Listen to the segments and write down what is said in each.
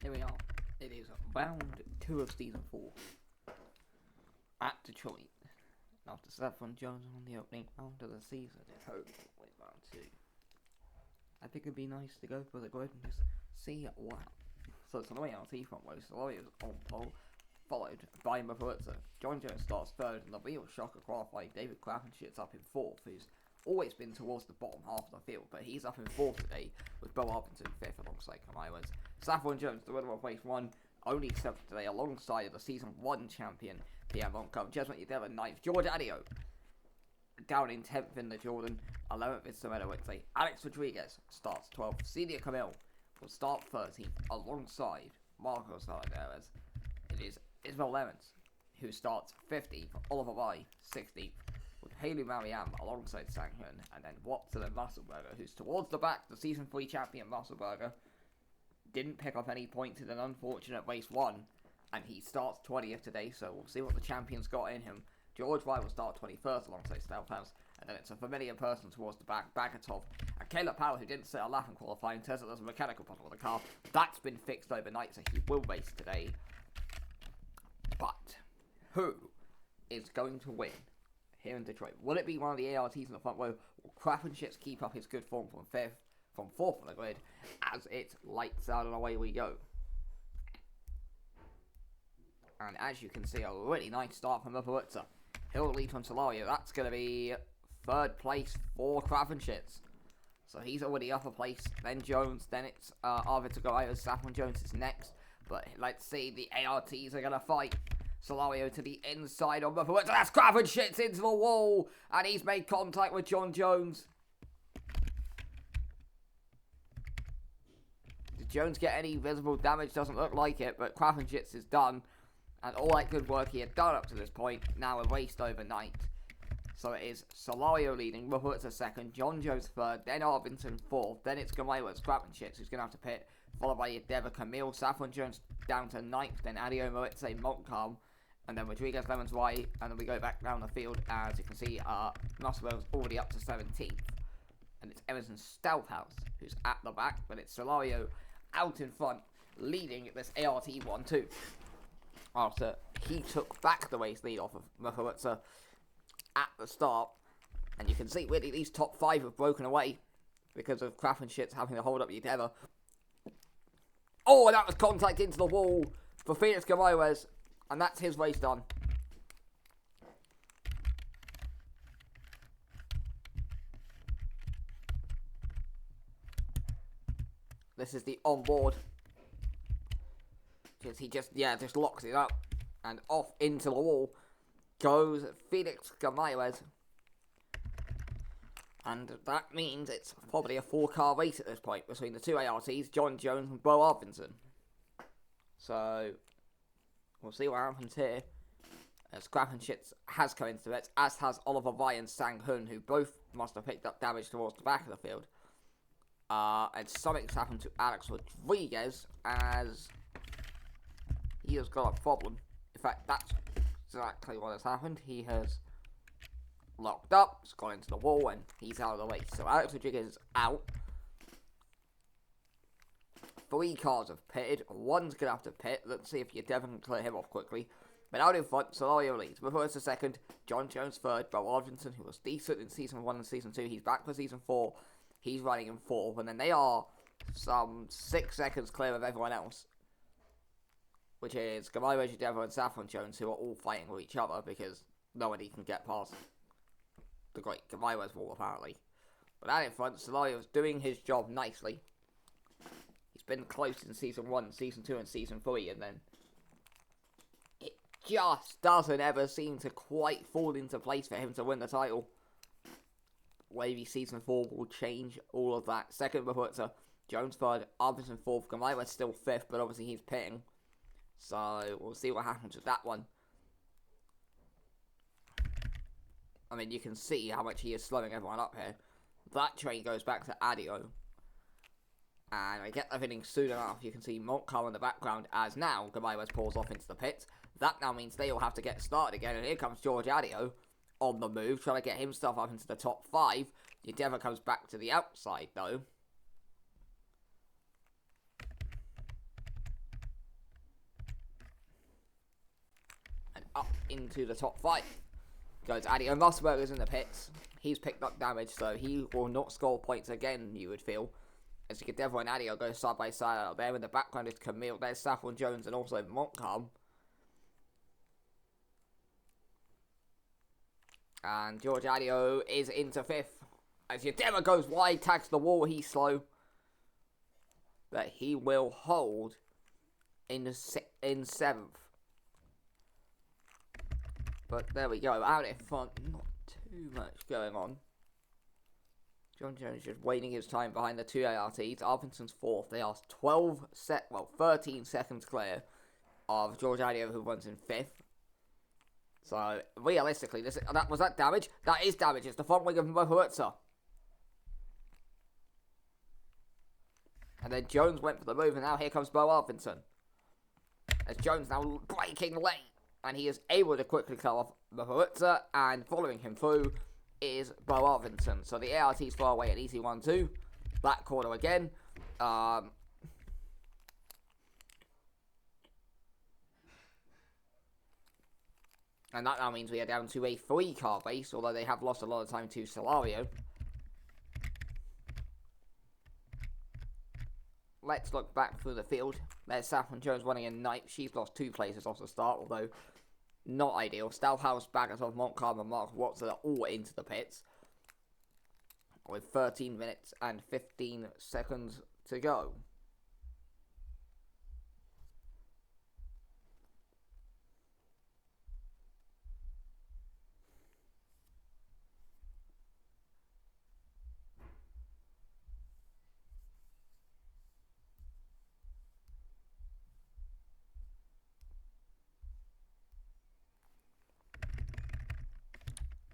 Here we are. It is round 2 of season 4 at Detroit. After Saffron Jones on the opening round of the season, it's hopeful with round 2. I think it'd be nice to go for the grid and just see what. So it's an ART front row. Solari is on pole, followed by Motorsport. John Jones starts third, and the real shocker qualifying David Crafenshit's up in fourth, who's always been towards the bottom half of the field, but he's up in fourth today, with Bo Arpington fifth alongside Camilos. Saffron Jones, the winner of race 1, only seventh today alongside the season 1 champion, Pierre Montcalm. Jesmond Yadeva ninth, George Adio down in 10th in the Jordan, 11th is Samena Whitley. Alex Rodriguez starts 12th, Celia Camille will start 13th alongside Marcos Valadares. It is Isabel Lemons who starts 15th, Oliver Rai 16th, with Haley Mariam alongside Sanghun, and then Watson and Musselberger, who's towards the back. The season 3 champion Musselberger didn't pick up any points in an unfortunate race 1, and he starts 20th today, so we'll see what the champion's got in him. George Wright will start 21st alongside Stelphouse, and then it's a familiar person towards the back, Bagatov, and Caleb Powell, who didn't set a lap in qualifying, says that there's a mechanical problem with the car. That's been fixed overnight, so he will race today. But who is going to win here in Detroit? Will it be one of the ARTs in the front row? Will Crafenshitz keep up his good form from fourth on the grid, as it lights out and away we go? And as you can see, a really nice start from Muparitza. He'll lead from Solario. That's going to be third place for Crafenshitz. So he's already up a place. Then Jones. Then it's Arvid to go out. Saffron Jones is next. But let's see. The ARTs are going to fight. Solario to the inside of Muparitza. That's Crafenshitz into the wall. And he's made contact with John Jones. Did Jones get any visible damage? Doesn't look like it. But Crafenshitz is done. And all that good work he had done up to this point now erased overnight. So it is Solario leading, Muparitza second, John Jones third, then Arvinson fourth, then it's Gamailers, Crafenshitz who's going to have to pit, followed by Yadeva Camille, Saffron Jones down to ninth, then Adio Moritze Montcalm, and then Rodriguez Lemons White, and then we go back down the field. As you can see, Musselwell's already up to 17th. And it's Emerson Stouthouse who's at the back, but it's Solario out in front, leading this ART 1-2. After he took back the race lead off of Muparitza at the start. And you can see really these top 5 have broken away because of Crafenshitz having to hold up Yadeva. Oh, and that was contact into the wall for Felix Gamairez, and that's his race done. This is the onboard. He just locks it up, and off into the wall goes Felix Gamairez, and that means it's probably a 4-car race at this point between the two ARTs, John Jones and Bo Arvinson. So we'll see what happens here, as Crafenshitz has come into it, as has Oliver Ryan and Sang Hun, who both must have picked up damage towards the back of the field. And something's happened to Alex Rodriguez, as he has got a problem. In fact, that's exactly what has happened. He has locked up, he's gone into the wall, and he's out of the race. So Alex Rodriguez is out. 3 cars have pitted. One's going to have to pit. Let's see if Yadeva can clear him off quickly. But out in front, Solario leads. Muparitza second, John Jones third, Bo Arvinson, who was decent in Season 1 and Season 2. He's back for Season 4. He's running in 4th. And then they are some 6 seconds clear of everyone else, which is Gamairo, Yadeva and Saffron Jones, who are all fighting with each other because nobody can get past the great Gamairo's wall, apparently. But out in front, Solario's doing his job nicely. He's been close in Season 1, Season 2 and Season 3, and then it just doesn't ever seem to quite fall into place for him to win the title. Maybe Season 4 will change all of that. Second, Muparitza, Jones third, Arvinson fourth, Gamairo's still 5th, but obviously he's pitting. So we'll see what happens with that one. I mean, you can see how much he is slowing everyone up here. That train goes back to Adio. And I get everything soon enough. You can see Montcalm in the background, as now Gamairez pulls off into the pits. That now means they will have to get started again. And here comes George Adio on the move, trying to get himself up into the top 5. Yadeva comes back to the outside, though. up into the top 5. Goes Addy, and Rosberg's in the pits. He's picked up damage, so he will not score points again, you would feel. As you can Devil and Addy go side by side out there. In the background is Camille. There's Saffron Jones and also Montcalm. And George Adio is into 5th. As Yadema goes wide, tags the wall, he's slow. But he will hold in 7th. But there we go, out in front, not too much going on. John Jones just waiting his time behind the 2 ARTs. Arvinson's 4th. They are 13 seconds clear of George Adio, who runs in 5th. So, realistically, was that damage? That is damage. It's the front wing of Motorsport. And then Jones went for the move, and now here comes Bo Arvinson. As Jones now breaking lane. And he is able to quickly cut off Motorsport, and following him through is Bo Arvinson. So the ART's far away at easy 1-2. Black corner again. And that now means we are down to a 3-car race, although they have lost a lot of time to Solario. Let's look back through the field. There's Saffron Jones running in 9th. She's lost 2 places off the start, although not ideal. Stalhouse, Baggett of Montcalm and Mark Watson are all into the pits. With 13 minutes and 15 seconds to go.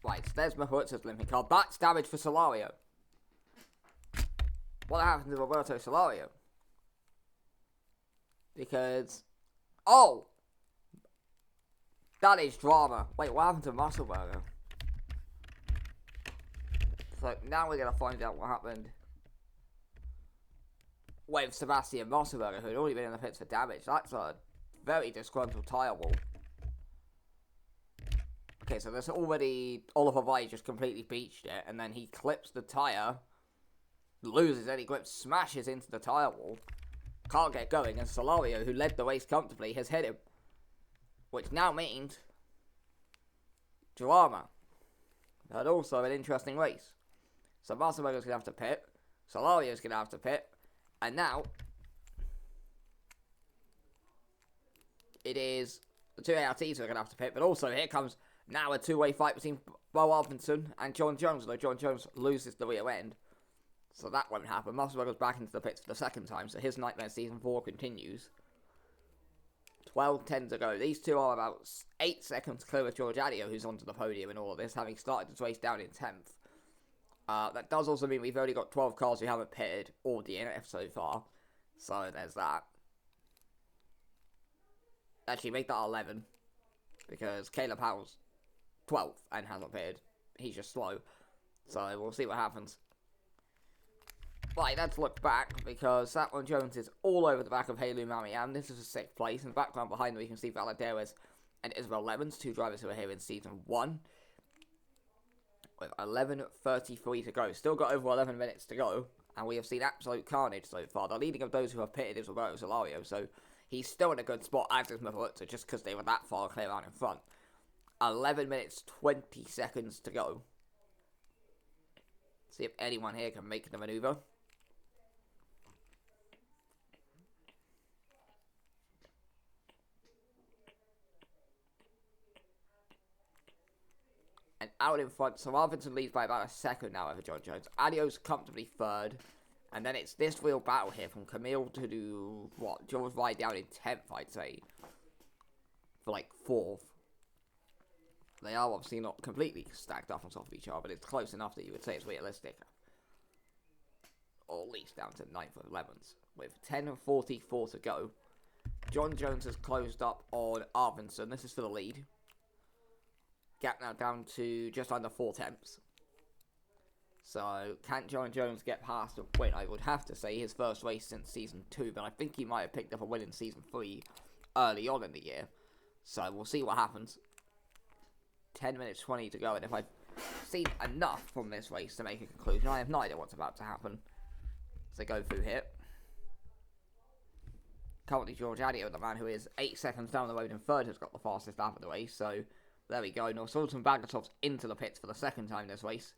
Right, so there's Motorsport's limping car. That's damage for Solario. What happened to Roberto Solario? Because... oh! That is drama. Wait, what happened to Musselberger? So now we're going to find out what happened with Sebastian Musselberger, who had already been in the pits for damage. That's a very disgruntled tyre wall. Okay, so there's already... Oliver Vai just completely beached it, and then he clips the tyre, loses any grip, smashes into the tyre wall, can't get going, and Solario, who led the race comfortably, has hit him. Which now means... drama. But also an interesting race. So Musselberger's going to have to pit, Solario's going to have to pit, and now... it is the 2 ARTs who are going to have to pit, but also here comes... now a 2-way fight between Bo Arvinson and John Jones, although John Jones loses the rear end. So that won't happen. Musselberger goes back into the pits for the 2nd time, so his nightmare season 4 continues. 12:10 to go. These two are about 8 seconds clear of George Adio, who's onto the podium in all of this, having started his race down in 10th. That does also mean we've only got 12 cars who haven't pitted or DNF so far. So there's that. Actually, make that 11. Because Caleb Howell's 12th and hasn't pitted. He's just slow. So we'll see what happens. Right, let's look back, because Saffron Jones is all over the back of Haley Marianne. This is a 6th place. In the background behind them, you can see Valadares and Isabel Levens, 2 drivers who are here in Season 1. With 11:33 to go. Still got over 11 minutes to go, and we have seen absolute carnage so far. The leading of those who have pitted is Roberto Solario, so he's still in a good spot, as is Motorsport, just because they were that far clear out in front. 11 minutes, 20 seconds to go. See if anyone here can make the maneuver. And out in front, so Arvinsson leads by about a second now over John Jones. Adio's comfortably 3rd. And then it's this real battle here from Camille to do, what, George Vai down in 10th, I'd say. For like 4th. They are obviously not completely stacked up on top of each other, but it's close enough that you would say it's realistic. Or at least down to 9th or 11th. With 10:44 to go. John Jones has closed up on Arvinsson. This is for the lead. Gap now down to just under 4/10. So, can John Jones get past a win? I would have to say his first race since Season 2, but I think he might have picked up a win in Season 3 early on in the year. So, we'll see what happens. 10 minutes 20 to go, and if I've seen enough from this race to make a conclusion, I have no idea what's about to happen. So go through here. Currently George Adio, the man who is 8 seconds down the road in third, has got the fastest lap of the race, so there we go. Sultan Bagatov's into the pits for the second time this race.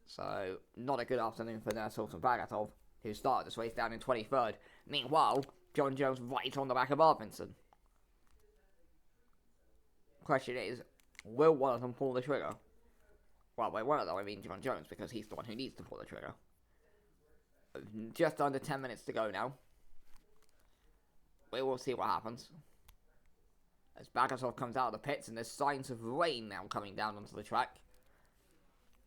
So, not a good afternoon for Sultan Bagatov, who started this race down in 23rd. Meanwhile, John Jones right on the back of Arvidsson. Question is, will one of them pull the trigger? Well, by one of them I mean John Jones, because he's the one who needs to pull the trigger. Just under 10 minutes to go now. We will see what happens. As Bagatov comes out of the pits, and there's signs of rain now coming down onto the track.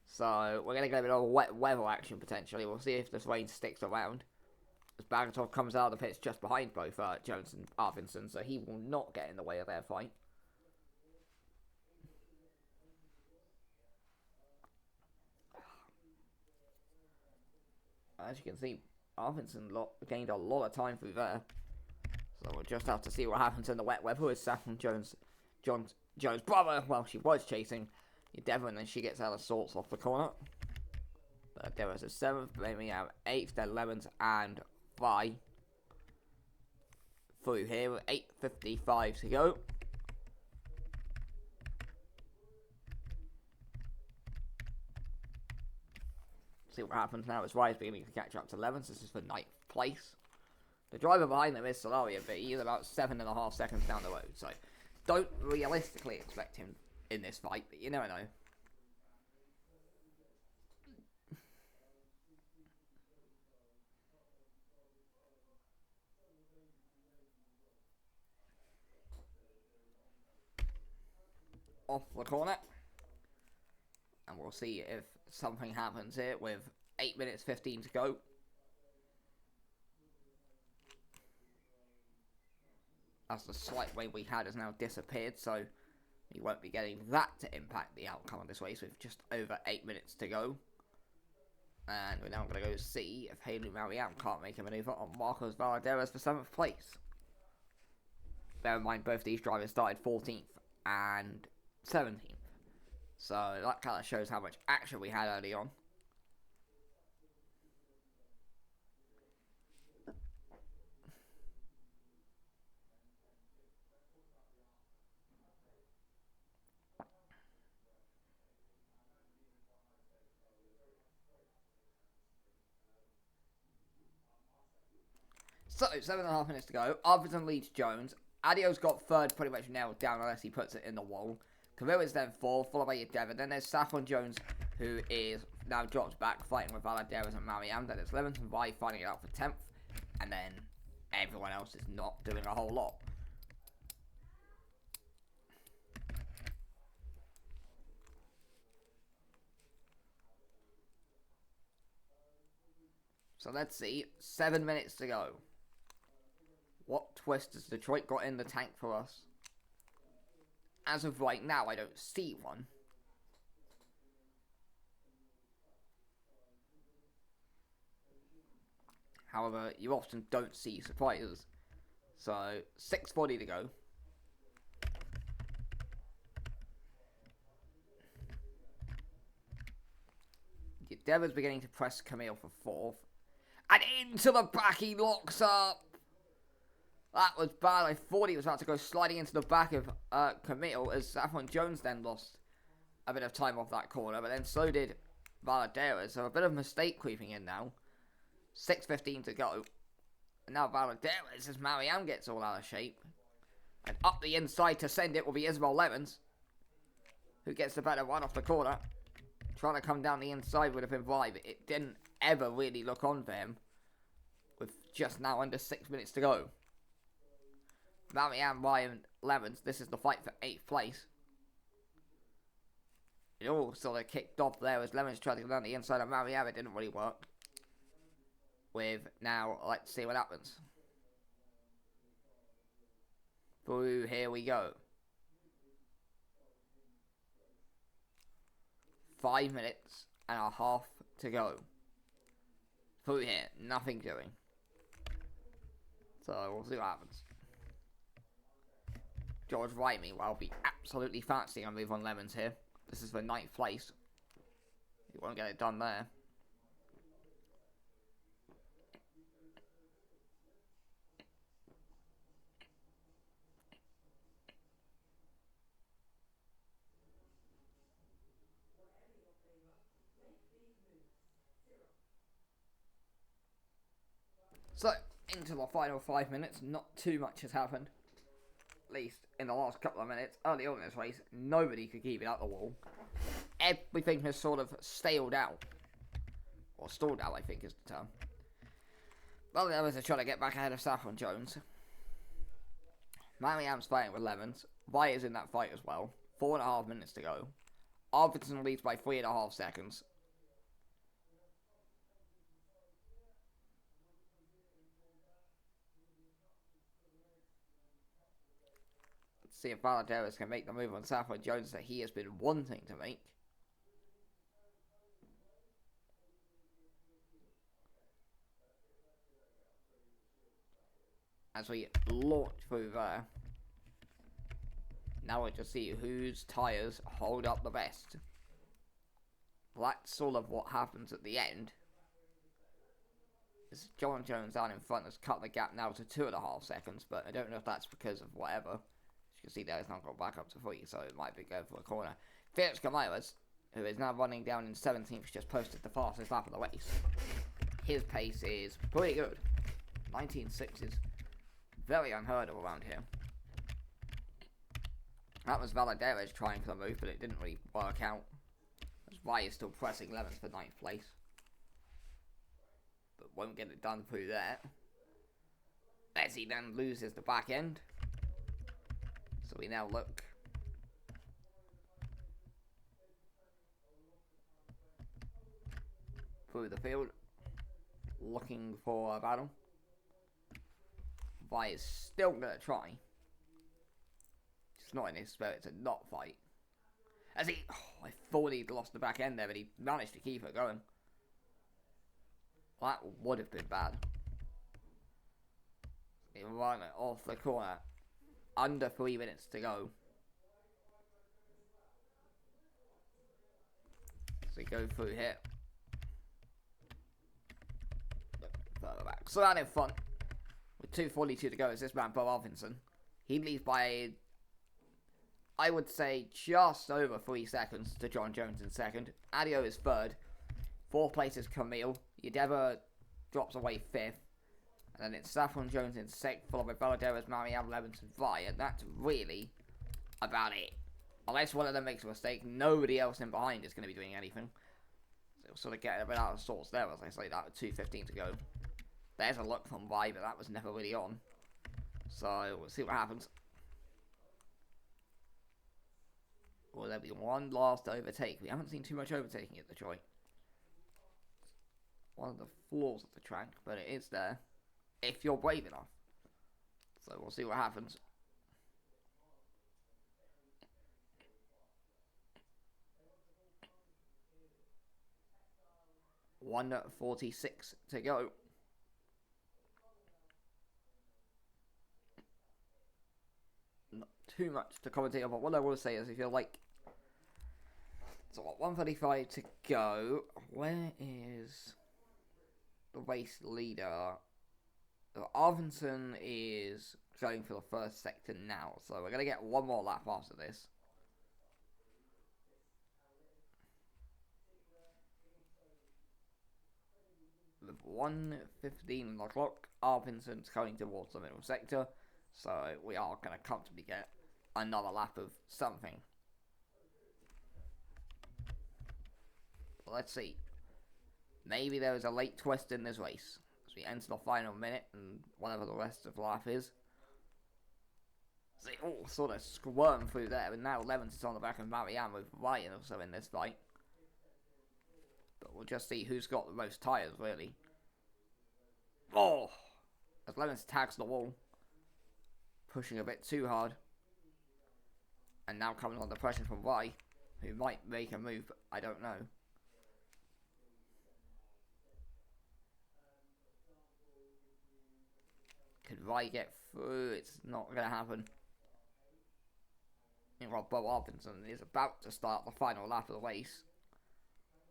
So, we're going to get a bit of wet weather action potentially. We'll see if this rain sticks around. As Bagatov comes out of the pits just behind both Jones and Arvidsson, so he will not get in the way of their fight. As you can see, Arvidsson gained a lot of time through there. So we'll just have to see what happens in the wet weather with Saffron Jones' brother. Well, she was chasing Devon, and she gets out of sorts off the corner. But there was a 7th, then we have 8th, then 11th, and 5 through here with 8:55 to go. See what happens now as Rye's beginning to catch up to 11th. This is for 9th place. The driver behind them is Solaria, but he is about 7.5 seconds down the road, so don't realistically expect him in this fight, but you never know. Off the corner. And we'll see if something happens here with 8 minutes 15 to go. As the slight wave we had has now disappeared, so we won't be getting that to impact the outcome of this race with just over 8 minutes to go. And we're now going to go see if Haley Marianne can't make a manoeuvre on Marcos Valaderas for 7th place. Bear in mind, both these drivers started 14th and 17th. So that kind of shows how much action we had early on. So, 7.5 minutes to go. Arvidsson leads Jones. Adio's got third pretty much nailed down unless he puts it in the wall. Camille is then fourth, followed by Devon. Then there's Saffron Jones, who is now dropped back, fighting with Valaderas and Marianne. Then it's 11th and Vi fighting it out for 10th. And then everyone else is not doing a whole lot. So let's see. 7 minutes to go. What twist has Detroit got in the tank for us? As of right now, I don't see one. However, you often don't see surprises. So, 6:40 to go. Devon's beginning to press Camille for 4th. And into the back, he locks up. That was bad. I thought he was about to go sliding into the back of Camille as Saffron Jones then lost a bit of time off that corner. But then so did Valaderas. So a bit of mistake creeping in now. 6:15 to go. And now Valaderas as Marianne gets all out of shape. And up the inside to send it will be Isabel Levens, who gets the better run off the corner. Trying to come down the inside would have been Vi, but it didn't ever really look on for him. With just now under 6 minutes to go. Marianne, Ryan, Levens, this is the fight for 8th place. It all sort of kicked off there as Levens tried to go down the inside of Marianne. It didn't really work. With now, let's see what happens. Through here we go. 5 minutes and a half to go. Through here, nothing doing. So we'll see what happens. George Wright, meanwhile, will be absolutely fancying a move on Lemons here. This is for 9th place. He won't get it done there. So, into the final 5 minutes, not too much has happened. At least in the last couple of minutes. Early on in this race, nobody could keep it out the wall. Everything has sort of staled out. Or stalled out, I think is the term. Well, the others are trying to get back ahead of Saffron Jones. Mariam's fighting with Lemons. White is in that fight as well. 4.5 minutes to go. Arvidsson leads by 3.5 seconds. Let's see if Valadares can make the move on Saffron Jones that he has been wanting to make. As we launch through there. Now we'll just see whose tyres hold up the best. That's sort of what happens at the end. As John Jones down in front has cut the gap now to 2.5 seconds, but I don't know if that's because of whatever. As you can see there, it's not got back up to 3, so it might be going for a corner. Felix Camilas, who is now running down in 17th, just posted the fastest lap of the race. His pace is pretty good. 19.6 is very unheard of around here. That was Valadares trying for the move, but it didn't really work out. As White is still pressing Lemons for 9th place. But won't get it done through there. As he then loses the back end. So we now look through the field, looking for a battle. Vi is still going to try. It's not in his spirit to not fight. As he... Oh, I thought he'd lost the back end there, but he managed to keep it going. That would have been bad. He ran it off the corner. Under 3 minutes to go. So we go through here. Further back. So out in front. With 2:42 to go is this man, Bo Arvidsson. He leads by, I would say, just over 3 seconds to John Jones in second. Adio is third. 4th place is Camille. Yedeva drops away 5th. And then it's Saffron Jones in 6th, followed by Valadares, Mariam, Lemons, and Vi. And that's really about it. Unless one of them makes a mistake, nobody else in behind is going to be doing anything. So sort of getting a bit out of sorts there, as I say that, with 2:15 to go. There's a look from Vi, but that was never really on. So, we'll see what happens. Will there be one last overtake? We haven't seen too much overtaking at Detroit. One of the flaws of the track, but it is there. If you're brave enough. So, we'll see what happens. .146 to go. Not too much to commentate on, but what I will say is if you're like... So what, 135 to go. Where is the race leader? Arvidsson is going for the first sector now, so we're going to get one more lap after this. With 1:15 on the clock, Arvidsson's going towards the middle sector, so we are going to comfortably get another lap of something. Let's see. Maybe there is a late twist in this race as we enter the final minute and whatever the rest of the lap is. So they all sort of squirm through there, and now Lemons is on the back of Marianne with Ryan also in this fight. But we'll just see who's got the most tyres, really. Oh! As Lemons tags the wall. Pushing a bit too hard. And now coming under pressure from Y, who might make a move, but I don't know. Could Y get through? It's not going to happen. Meanwhile, Bo Robinson is about to start the final lap of the race,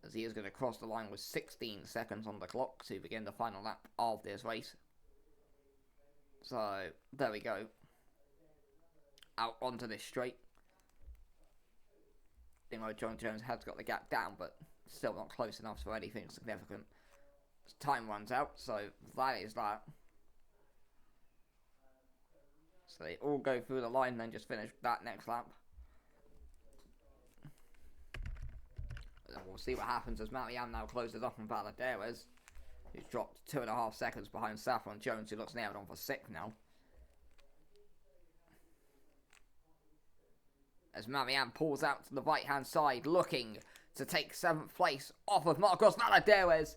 as he is going to cross the line with 16 seconds on the clock to begin the final lap of this race. So, there we go. Out onto this straight. John Jones has got the gap down, but still not close enough for anything significant. Time runs out, so that is that. So they all go through the line and then just finish that next lap. And we'll see what happens as Marianne now closes off on Valadares, who's dropped 2.5 seconds behind Saffron Jones, who looks nailed on for 6th now. As Marianne pulls out to the right-hand side, looking to take 7th place off of Marcos Valadares.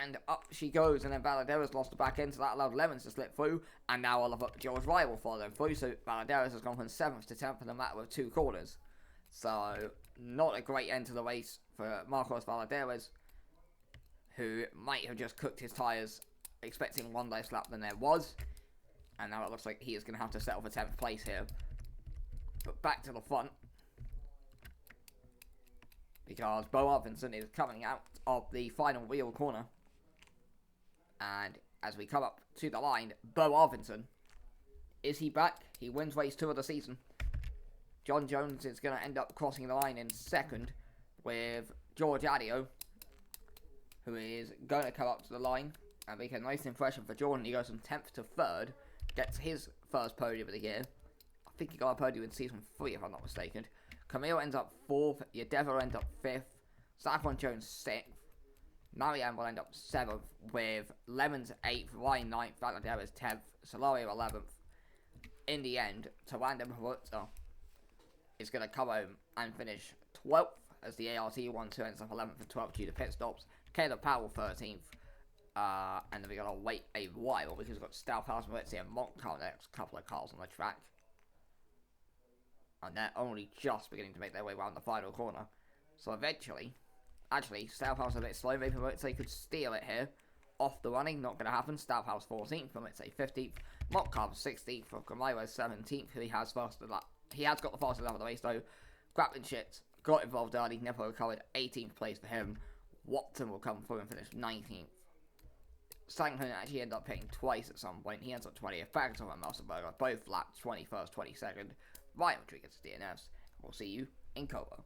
And up she goes, and then Valadares lost the back end, so that allowed Lemons to slip through. And now Oliver George Ryle will follow them through, so Valadares has gone from 7th to 10th in a matter of 2 corners. So, not a great end to the race for Marcos Valadares, who might have just cooked his tyres, expecting one less lap than there was. And now it looks like he is going to have to settle for 10th place here. But back to the front, because Bo Robinson is coming out of the final wheel corner. And as we come up to the line, Bo Robinson, is he back? He wins race 2 of the season. John Jones is going to end up crossing the line in 2nd with George Adio, who is going to come up to the line and make a nice impression for Jordan. He goes from 10th to 3rd, gets his first podium of the year. I think he got a podium in season 3 if I'm not mistaken. Camille ends up 4th, Yadevo ends up 5th, Saffron Jones 6th, Marianne will end up 7th, with Lemons 8th, Ryan 9th, Valadares 10th, Solario 11th. In the end, Tawanda Maruta is going to come home and finish 12th, as the ART 1-2 ends up 11th and 12th due to pit stops. Caleb Powell 13th, and then we're going to wait a while because we've got Staufhaus, Maritzi and Montcalm next couple of cars on the track. And they're only just beginning to make their way around the final corner. So eventually, actually, Staufhaus a bit slow. Maybe Maritze could steal it here. Off the running, not going to happen. Staufhaus 14th, Maritze 15th. Montcalm 16th, for Camilo 17th, who he has got the fastest lap of the race though. Grappling shit got involved early, never recovered. 18th place for him. Watson will come through and finish 19th. Stanghorn actually ended up hitting twice at some point. He ends up 20th. Bagton and Melsenberger both lapped 21st, 22nd. Ryan Rodriguez DNFs. We'll see you in Kobo.